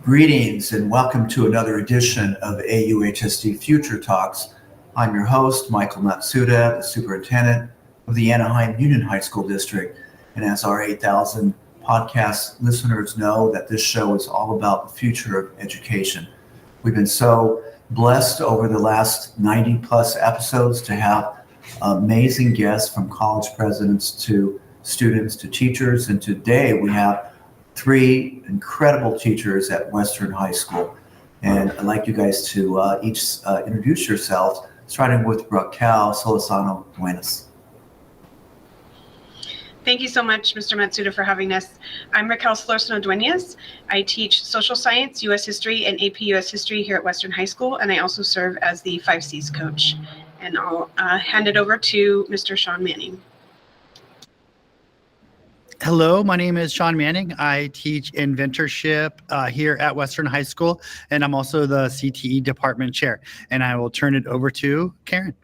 Greetings and welcome to another edition of AUHSD Future Talks. I'm your host, Michael Matsuda, the Superintendent of the Anaheim Union High School District. And as our 8,000 podcast listeners know, that this show is all about the future of education. We've been so blessed over the last 90 plus episodes to have amazing guests from college presidents to students to teachers. And today we have three incredible teachers at Western High School. And I'd like you guys to each introduce yourselves, starting with Raquel Solorzano-Duenas. Thank you so much, Mr. Matsuda, for having us. I'm Raquel Solorzano-Duenas. I teach social science, U.S. history, and AP U.S. history here at Western High School, and I also serve as the 5Cs coach. And I'll hand it over to Mr. Sean Manning. Hello, my name is Sean Manning. I teach inventorship here at Western High School, and I'm also the CTE department chair. And I will turn it over to Karen.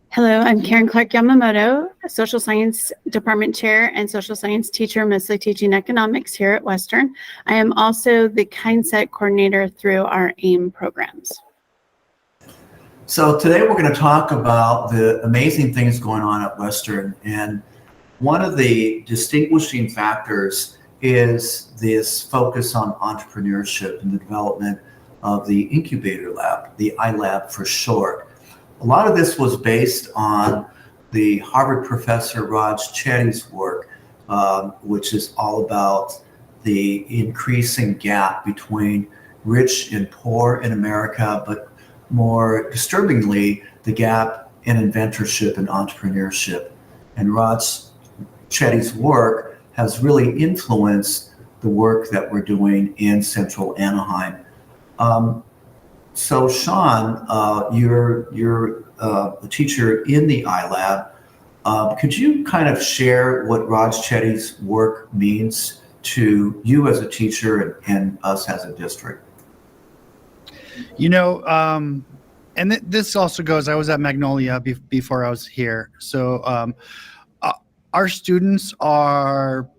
Hello, I'm Karen Clark Yamamoto, social science department chair and social science teacher, mostly teaching economics here at Western. I am also the Kindset coordinator through our AIME programs. So today we're going to talk about the amazing things going on at Western. And one of the distinguishing factors is this focus on entrepreneurship and the development of the incubator lab, the iLab for short. A lot of this was based on the Harvard professor Raj Chetty's work, which is all about the increasing gap between rich and poor in America, but more disturbingly, the gap in inventorship and entrepreneurship. And Raj Chetty's work has really influenced the work that we're doing in Central Anaheim. So Sean, you're a teacher in the iLab. Could you kind of share what Raj Chetty's work means to you as a teacher and us as a district? You know, and this also goes, I was at Magnolia before I was here. So our students are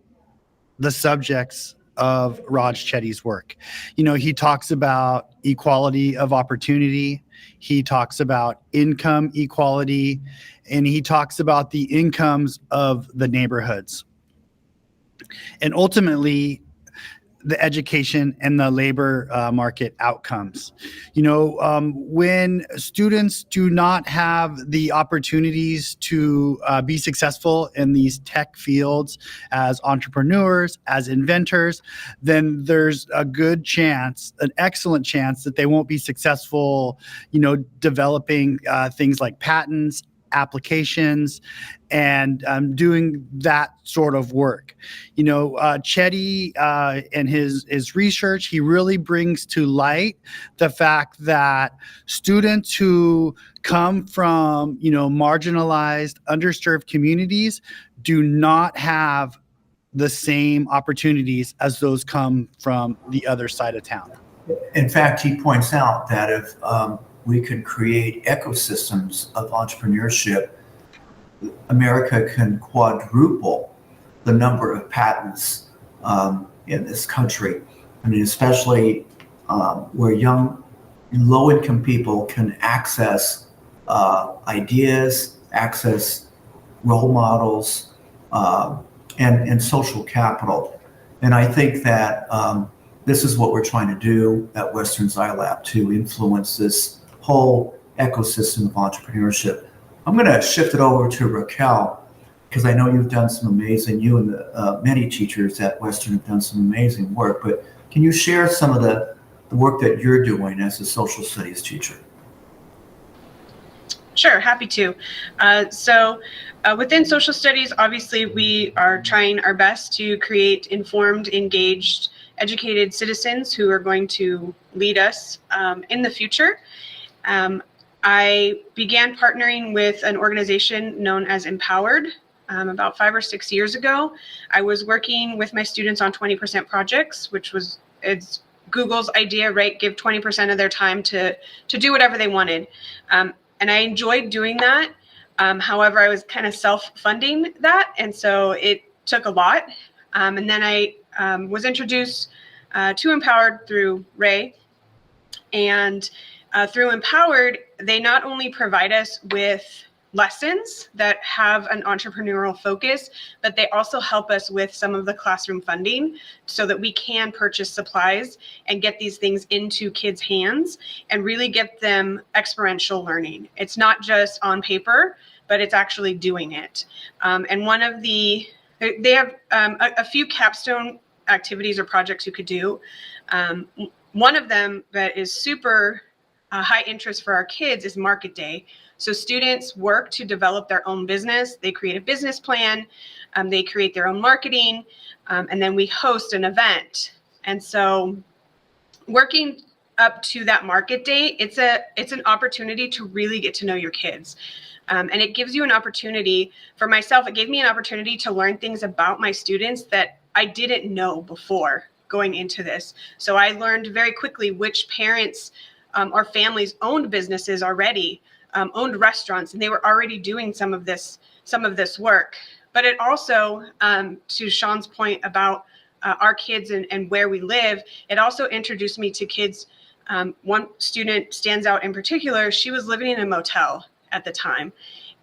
the subjects of Raj Chetty's work. You know, he talks about equality of opportunity. He talks about income equality, and he talks about the incomes of the neighborhoods. And ultimately, the education and the labor market outcomes. You know, when students do not have the opportunities to be successful in these tech fields as entrepreneurs, as inventors, then there's a good chance, an excellent chance that they won't be successful, you know, developing things like patents, applications, and doing that sort of work. You know, Chetty and his research, he really brings to light the fact that students who come from, you know, marginalized, underserved communities do not have the same opportunities as those come from the other side of town. In fact, he points out that if we could create ecosystems of entrepreneurship, America can quadruple the number of patents in this country. I mean, especially where young, low-income people can access ideas, access role models, and social capital. And I think that this is what we're trying to do at Western's iLab, to influence this whole ecosystem of entrepreneurship. I'm going to shift it over to Raquel, because I know you've done some amazing, you and the many teachers at Western have done some amazing work, but can you share some of the work that you're doing as a social studies teacher? Sure, happy to. So within social studies, obviously, we are trying our best to create informed, engaged, educated citizens who are going to lead us in the future. I began partnering with an organization known as Empowered about 5 or 6 years ago. I was working with my students on 20% projects, which was it's Google's idea, right? Give 20% of their time to do whatever they wanted. And I enjoyed doing that. However, I was kind of self-funding that. And so it took a lot. And then I was introduced to Empowered through Ray. And through Empowered, they not only provide us with lessons that have an entrepreneurial focus, but they also help us with some of the classroom funding so that we can purchase supplies and get these things into kids' hands and really get them experiential learning. It's not just on paper, but it's actually doing it. And one of they have a few capstone activities or projects you could do. One of them that is super high interest for our kids is Market Day. So students work to develop their own business. They create a business plan, they create their own marketing, and then we host an event. And so working up to that Market Day, it's an opportunity to really get to know your kids. And it gives you an opportunity, for myself, it gave me an opportunity to learn things about my students that I didn't know before going into this. So I learned very quickly which parents or families owned businesses already, owned restaurants, and they were already doing some of this work. But it also, to Sean's point about our kids and where we live, it also introduced me to kids. One student stands out in particular. She was living in a motel at the time,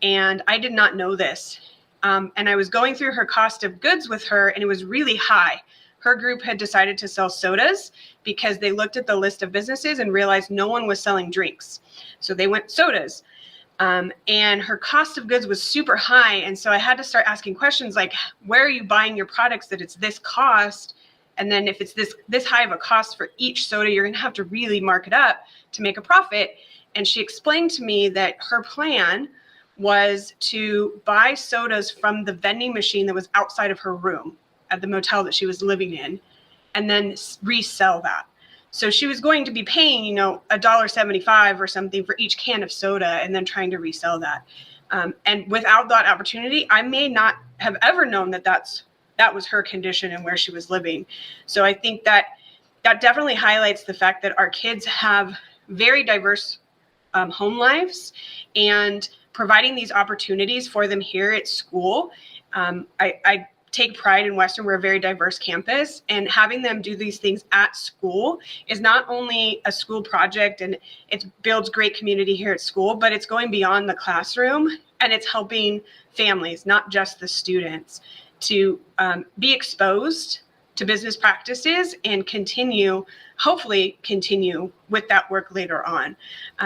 and I did not know this. And I was going through her cost of goods with her, and it was really high. Her group had decided to sell sodas because they looked at the list of businesses and realized no one was selling drinks. So they went sodas. And her cost of goods was super high. And so I had to start asking questions like, where are you buying your products that it's this cost? And then if it's this high of a cost for each soda, you're going to have to really mark it up to make a profit. And she explained to me that her plan was to buy sodas from the vending machine that was outside of her room at the motel that she was living in, and then resell that. So she was going to be paying, $1.75 or something for each can of soda and then trying to resell that. And without that opportunity, I may not have ever known that was her condition and where she was living. So I think that definitely highlights the fact that our kids have very diverse home lives, and providing these opportunities for them here at school. I take pride in Western. We're a very diverse campus, and having them do these things at school is not only a school project and it builds great community here at school, but it's going beyond the classroom, and it's helping families, not just the students, to be exposed to business practices and hopefully continue with that work later on.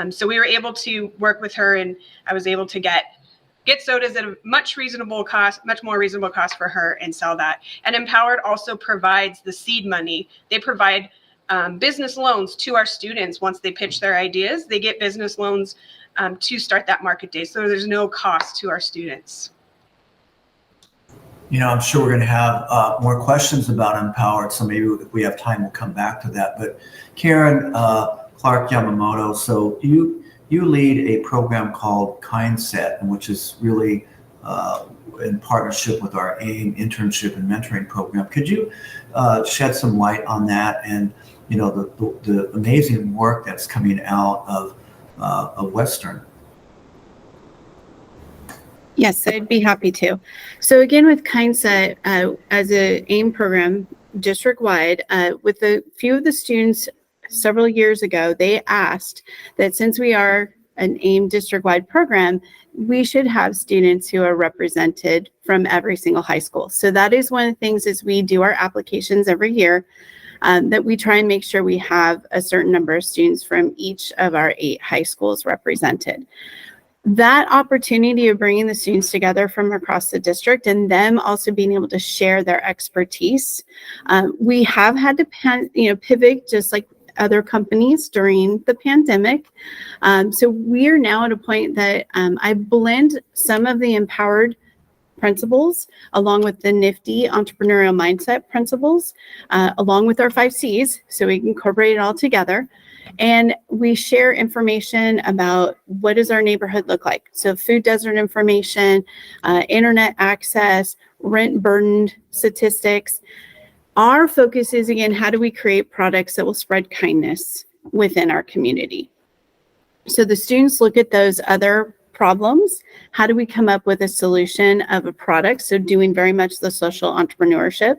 So we were able to work with her, and I was able to get sodas at a much more reasonable cost for her and sell that. And Empowered also provides the seed money. They provide business loans to our students. Once they pitch their ideas, they get business loans to start that Market Day. So there's no cost to our students. I'm sure we're going to have more questions about Empowered, so maybe if we have time, we'll come back to that. But Karen Clark Yamamoto, so you lead a program called Kindset, which is really in partnership with our AIME internship and mentoring program. Could you shed some light on that and the amazing work that's coming out of Western? Yes, I'd be happy to. So again, with Kindset, as an AIME program district-wide, with a few of the students several years ago, they asked that since we are an AIME district-wide program, we should have students who are represented from every single high school. So that is one of the things as we do our applications every year, that we try and make sure we have a certain number of students from each of our 8 high schools represented. That opportunity of bringing the students together from across the district and them also being able to share their expertise. We have had to pivot just like other companies during the pandemic. So we are now at a point that I blend some of the Empowered principles along with the nifty entrepreneurial mindset principles, along with our 5 C's, so we can incorporate it all together. And we share information about what does our neighborhood look like. So food desert information, internet access, rent burdened statistics. Our focus is, again, how do we create products that will spread kindness within our community? So the students look at those other problems. How do we come up with a solution of a product? So doing very much the social entrepreneurship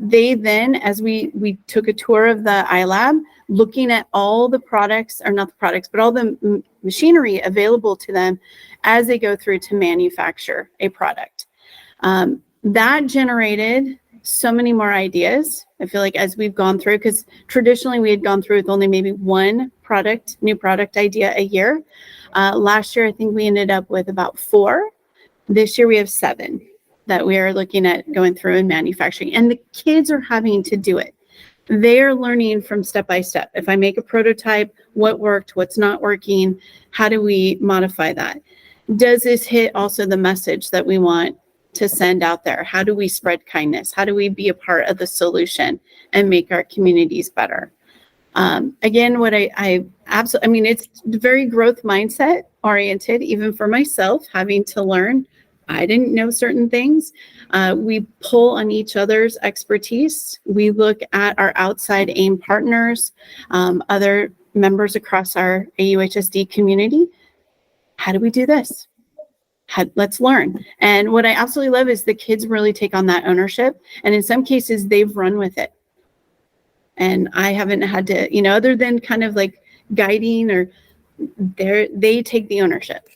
They then, as we took a tour of the iLab, looking at all the products, or not the products, but all the machinery available to them as they go through to manufacture a product. That generated so many more ideas. I feel like as we've gone through, because traditionally we had gone through with only maybe one new product idea a year. Last year, I think we ended up with about 4. This year we have 7 that we are looking at going through and manufacturing. And the kids are having to do it. They're learning from step by step. If I make a prototype, what worked, what's not working, how do we modify that? Does this hit also the message that we want to send out there? How do we spread kindness? How do we be a part of the solution and make our communities better? Again, what I absolutely, I mean, it's very growth mindset oriented, even for myself, having to learn. I didn't know certain things. We pull on each other's expertise. We look at our outside AIME partners, other members across our AUHSD community. How do we do this? Let's learn. And what I absolutely love is the kids really take on that ownership. And in some cases, they've run with it. And I haven't had to, other than kind of like guiding, or they take the ownership.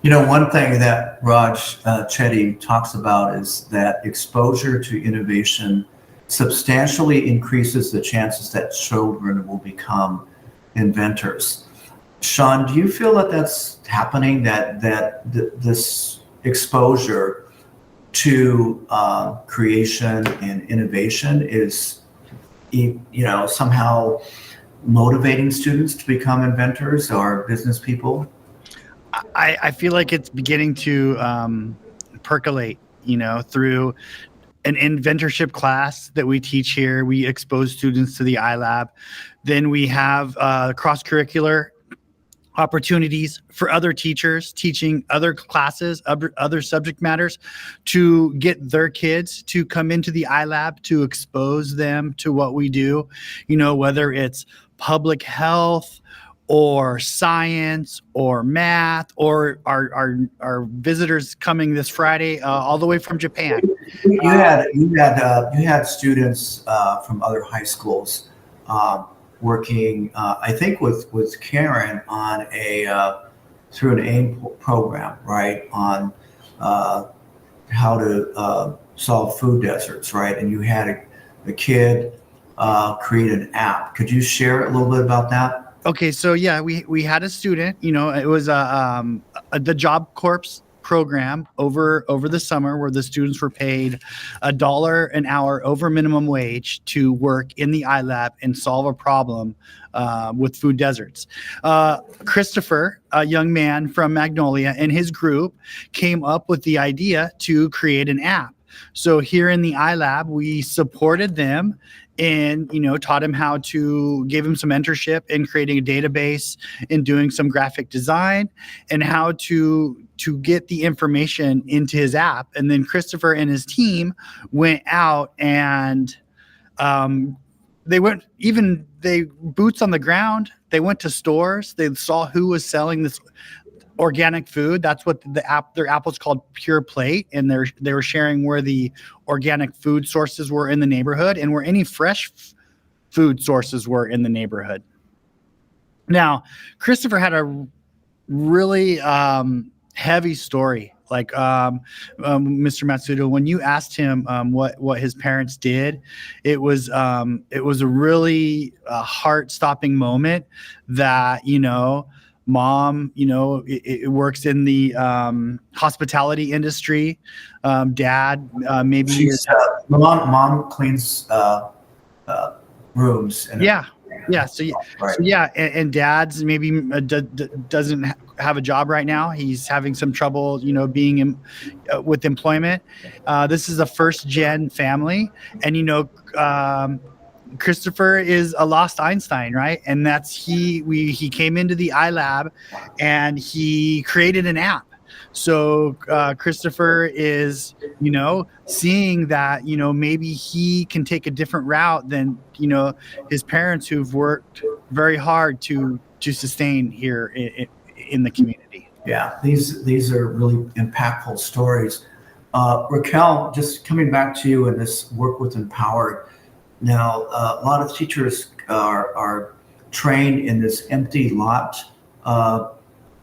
One thing that Raj Chetty talks about is that exposure to innovation substantially increases the chances that children will become inventors. Sean, do you feel that that's happening, that this exposure to creation and innovation is, somehow motivating students to become inventors or business people? I feel like it's beginning to percolate, through an inventorship class that we teach here. We expose students to the iLab. Then we have cross-curricular opportunities for other teachers teaching other classes, other subject matters, to get their kids to come into the iLab, to expose them to what we do, whether it's public health or science or math, or our visitors coming this Friday all the way from Japan. You had students from other high schools working, I think, with Karen on through an AIME program, right, on how to solve food deserts, right? And you had a kid create an app. Could you share a little bit about that? Okay, so yeah, we had a student. It was the Job Corps program over the summer, where the students were paid $1 an hour over minimum wage to work in the iLab and solve a problem with food deserts. Christopher, a young man from Magnolia, and his group came up with the idea to create an app. So here in the iLab, we supported them and, taught him how to, gave him some mentorship in creating a database and doing some graphic design, and how to get the information into his app. And then Christopher and his team went out and they boots on the ground. They went to stores. They saw who was selling this organic food. That's what their app was called, Pure Plate, and they were sharing where the organic food sources were in the neighborhood and where any fresh food sources were in the neighborhood. Now, Christopher had a really heavy story. Like Mr. Matsuda, when you asked him what his parents did, it was a really heart-stopping moment. That mom, it works in the hospitality industry. Dad, maybe mom cleans rooms. Yeah. So yeah, and dad's maybe doesn't have a job right now. He's having some trouble, being with employment. This is a first-gen family, and Christopher is a lost Einstein, right? And he came into the iLab and he created an app. So Christopher is, seeing that, maybe he can take a different route than, his parents, who've worked very hard to sustain here in the community. Yeah, these are really impactful stories. Raquel, just coming back to you and this work with Empowered. Now, a lot of teachers are trained in this empty lot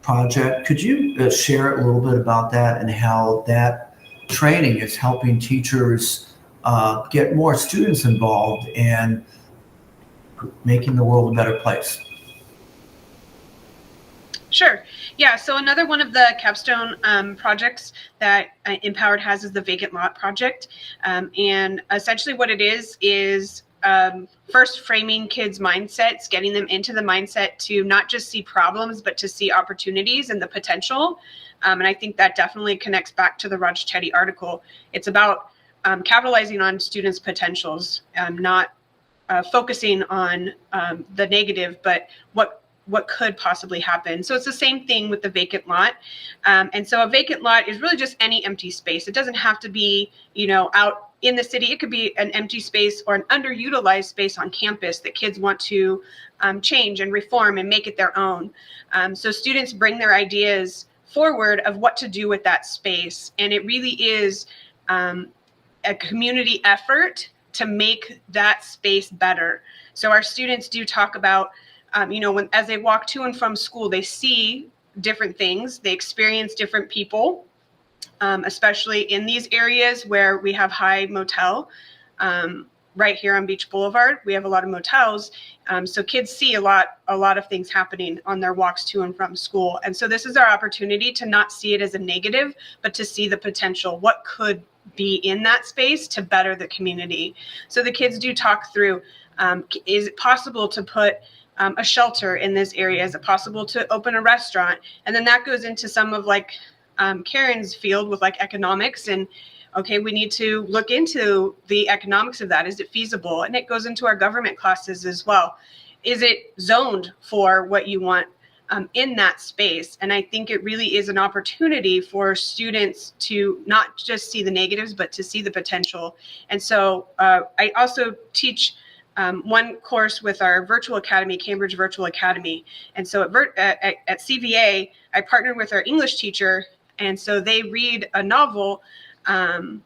project. Could you share a little bit about that and how that training is helping teachers get more students involved and making the world a better place? Sure. Yeah. So another one of the capstone projects that Empowered has is the Vacant Lot project. And essentially what it is first framing kids' mindsets, getting them into the mindset to not just see problems, but to see opportunities and the potential. And I think that definitely connects back to the Roger Teddy article. It's about capitalizing on students' potentials, not focusing on the negative, but what could possibly happen. So it's the same thing with the vacant lot. And so a vacant lot is really just any empty space. It doesn't have to be, out in the city. It could be an empty space or an underutilized space on campus that kids want to change and reform and make it their own. So students bring their ideas forward of what to do with that space. And it really is a community effort to make that space better. So our students do talk about as they walk to and from school, they see different things, they experience different people, especially in these areas where we have high motel. Right here on Beach Boulevard, we have a lot of motels. So kids see a lot of things happening on their walks to and from school. And so this is our opportunity to not see it as a negative, but to see the potential, what could be in that space to better the community. So the kids do talk through, is it possible to put a shelter in this area? Is it possible to open a restaurant? And then that goes into some of Karen's field with economics, and okay, we need to look into the economics of that. Is it feasible? And it goes into our government classes as well. Is it zoned for what you want in that space? And I think it really is an opportunity for students to not just see the negatives, but to see the potential. And so I also teach one course with our virtual academy, Cambridge Virtual Academy. And so at CVA, I partnered with our English teacher. And so they read a novel, and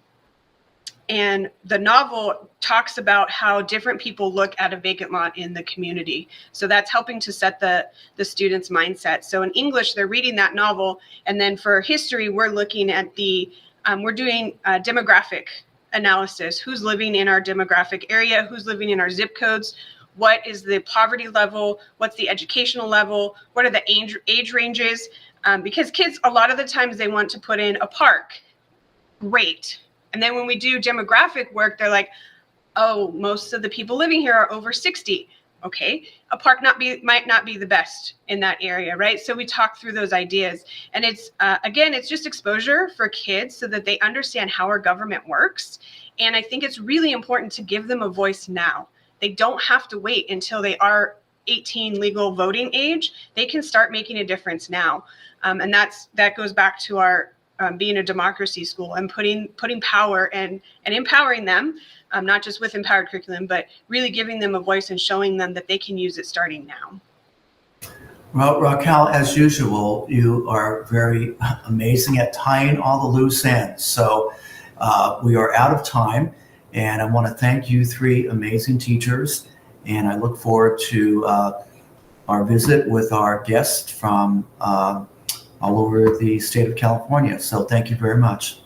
the novel talks about how different people look at a vacant lot in the community. So that's helping to set the students' mindset. So in English, they're reading that novel. And then for history, we're looking at we're doing demographic analysis. Who's living in our demographic area? Who's living in our zip codes? What is the poverty level? What's the educational level? What are the age ranges? Because kids, a lot of the times they want to put in a park. Great. And then when we do demographic work, they're like, oh, most of the people living here are over 60. Okay, a park might not be the best in that area, right? So we talk through those ideas. And it's, again, it's just exposure for kids so that they understand how our government works. And I think it's really important to give them a voice now. They don't have to wait until they are 18 legal voting age. They can start making a difference now. And that goes back to our being a democracy school and putting power and empowering them, not just with empowered curriculum, but really giving them a voice and showing them that they can use it starting now. Well, Raquel, as usual, you are very amazing at tying all the loose ends. So we are out of time, and I want to thank you three amazing teachers, and I look forward to our visit with our guests from all over the state of California. So thank you very much.